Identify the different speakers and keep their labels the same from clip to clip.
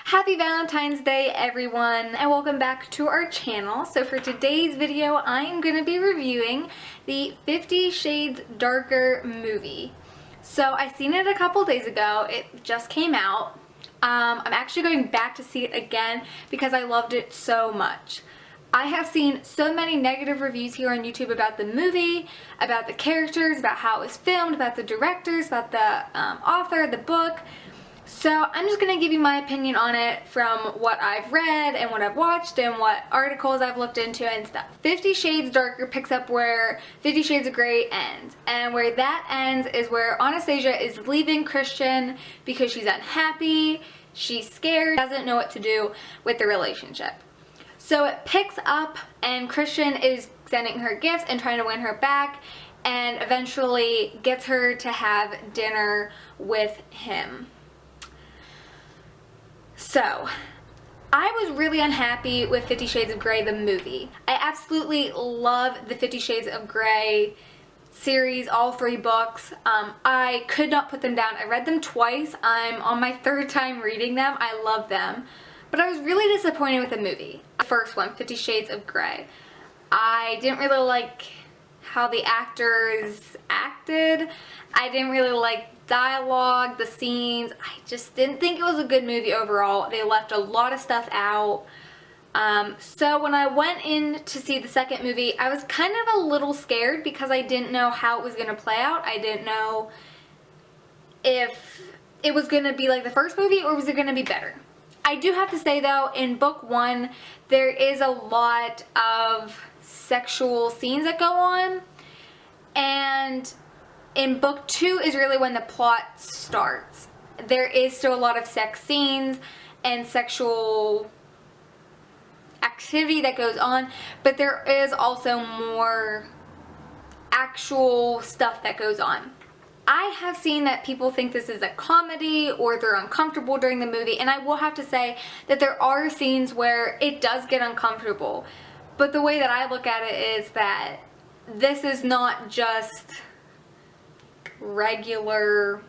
Speaker 1: Happy Valentine's Day, everyone, and welcome back to our channel. So for today's video, I'm going to be reviewing the 50 Shades Darker movie. So I seen it a couple days ago. It just came out. I'm actually going back to see it again because I loved it so much. I have seen so many negative reviews here on YouTube about the movie, about the characters, about how it was filmed, about the directors, about the author, the book. So I'm just going to give you my opinion on it from what I've read and what I've watched and what articles I've looked into and stuff. 50 Shades Darker picks up where 50 Shades of Grey ends. And where that ends is where Anastasia is leaving Christian because she's unhappy, she's scared, doesn't know what to do with the relationship. So it picks up and Christian is sending her gifts and trying to win her back and eventually gets her to have dinner with him. So, I was really unhappy with 50 Shades of Grey, the movie. I absolutely love the 50 Shades of Grey series, all 3 books. I could not put them down. I read them twice. I'm on my 3rd time reading them. I love them. But I was really disappointed with the movie. The first one, 50 Shades of Grey. I didn't really like how the actors acted. I didn't really like dialogue, the scenes. I just didn't think it was a good movie overall. They left a lot of stuff out. So when I went in to see the second movie, I was kind of a little scared because I didn't know how it was going to play out. I didn't know if it was going to be like the first movie or was it going to be better. I do have to say though, in book 1, there is a lot of sexual scenes that go on, and in book 2 is really when the plot starts. There is still a lot of sex scenes and sexual activity that goes on, but there is also more actual stuff that goes on. I have seen that people think this is a comedy or they're uncomfortable during the movie, and I will have to say that there are scenes where it does get uncomfortable. But the way that I look at it is that this is not just regular.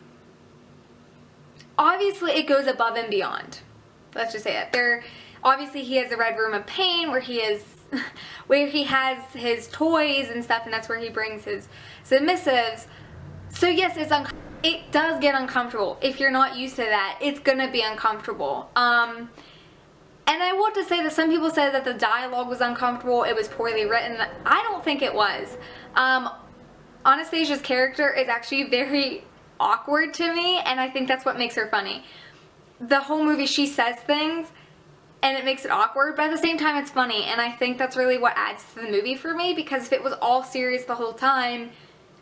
Speaker 1: Obviously it goes above and beyond. Let's just say it. Obviously he has the Red Room of Pain where he has his toys and stuff, and that's where he brings his submissives. So yes, it does get uncomfortable. If you're not used to that, it's gonna be uncomfortable. And I want to say that some people said that the dialogue was uncomfortable, it was poorly written. I don't think it was. Anastasia's character is actually very awkward to me, and I think that's what makes her funny. The whole movie she says things and it makes it awkward, but at the same time it's funny, and I think that's really what adds to the movie for me, because if it was all serious the whole time,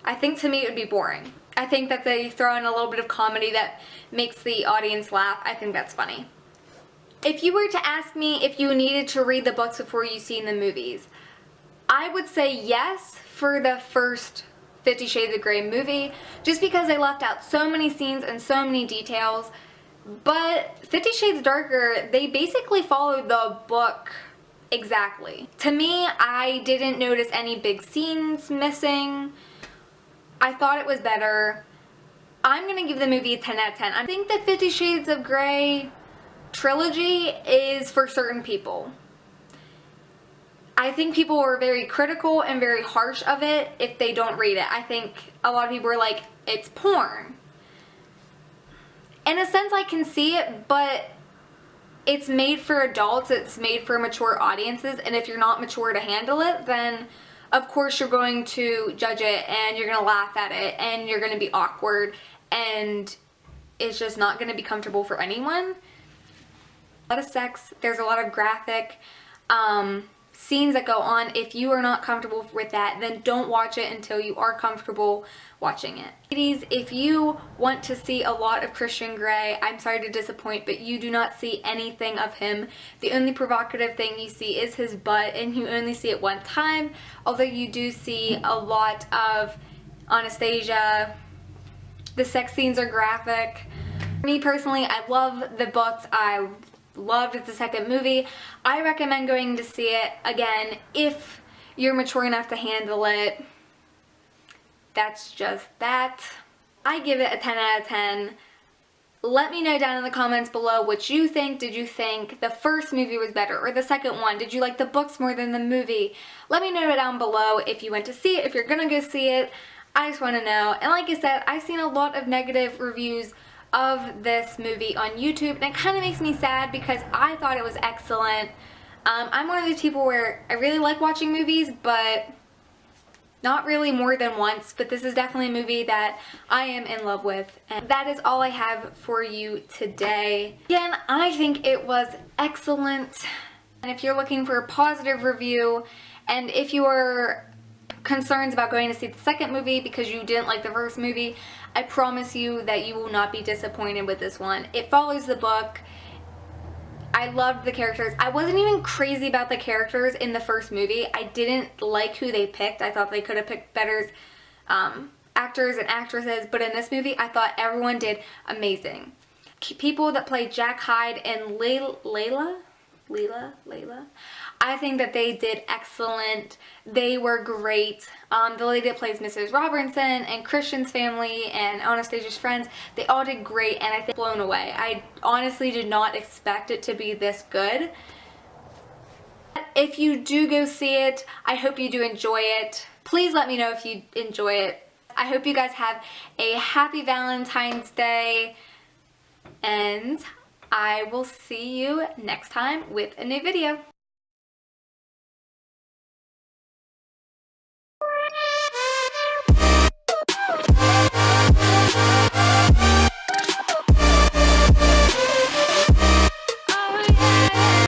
Speaker 1: I think to me it would be boring. I think that they throw in a little bit of comedy that makes the audience laugh. I think that's funny. If you were to ask me if you needed to read the books before you've seen the movies, I would say yes for the first 50 Shades of Grey movie, just because they left out so many scenes and so many details. But 50 Shades Darker, they basically followed the book exactly. To me, I didn't notice any big scenes missing. I thought it was better. I'm going to give the movie a 10 out of 10. I think the 50 Shades of Grey trilogy is for certain people. I think people were very critical and very harsh of it if they don't read it. I think a lot of people were like, it's porn. In a sense, I can see it, but it's made for adults, it's made for mature audiences, and if you're not mature to handle it, then of course you're going to judge it and you're going to laugh at it and you're going to be awkward, and it's just not going to be comfortable for anyone. A lot of sex, there's a lot of graphic scenes that go on. If you are not comfortable with that, then don't watch it until you are comfortable watching it. Ladies, if you want to see a lot of Christian Grey, I'm sorry to disappoint, but you do not see anything of him. The only provocative thing you see is his butt, and you only see it one time, although you do see a lot of Anastasia. The sex scenes are graphic. For me personally, I love the books. I loved the second movie. I recommend going to see it again if you're mature enough to handle it. That's just that. I give it a 10 out of 10. Let me know down in the comments below what you think. Did you think the first movie was better or the second one? Did you like the books more than the movie? Let me know down below if you went to see it, if you're gonna go see it. I just want to know. And like I said, I've seen a lot of negative reviews of this movie on YouTube, and it kind of makes me sad because I thought it was excellent. I'm one of those people where I really like watching movies, but not really more than once, but this is definitely a movie that I am in love with. And that is all I have for you today. Again, I think it was excellent. And if you're looking for a positive review, and if you're concerned about going to see the second movie because you didn't like the first movie, I promise you that you will not be disappointed with this one. It follows the book. I loved the characters. I wasn't even crazy about the characters in the first movie. I didn't like who they picked. I thought they could have picked better actors and actresses, but in this movie, I thought everyone did amazing. People that played Jack Hyde and Layla, I think that they did excellent. They were great. The lady that plays Mrs. Robinson and Christian's family and Anastasia's friends, they all did great, and I think blown away. I honestly did not expect it to be this good. If you do go see it, I hope you do enjoy it. Please let me know if you enjoy it. I hope you guys have a happy Valentine's Day, and I will see you next time with a new video.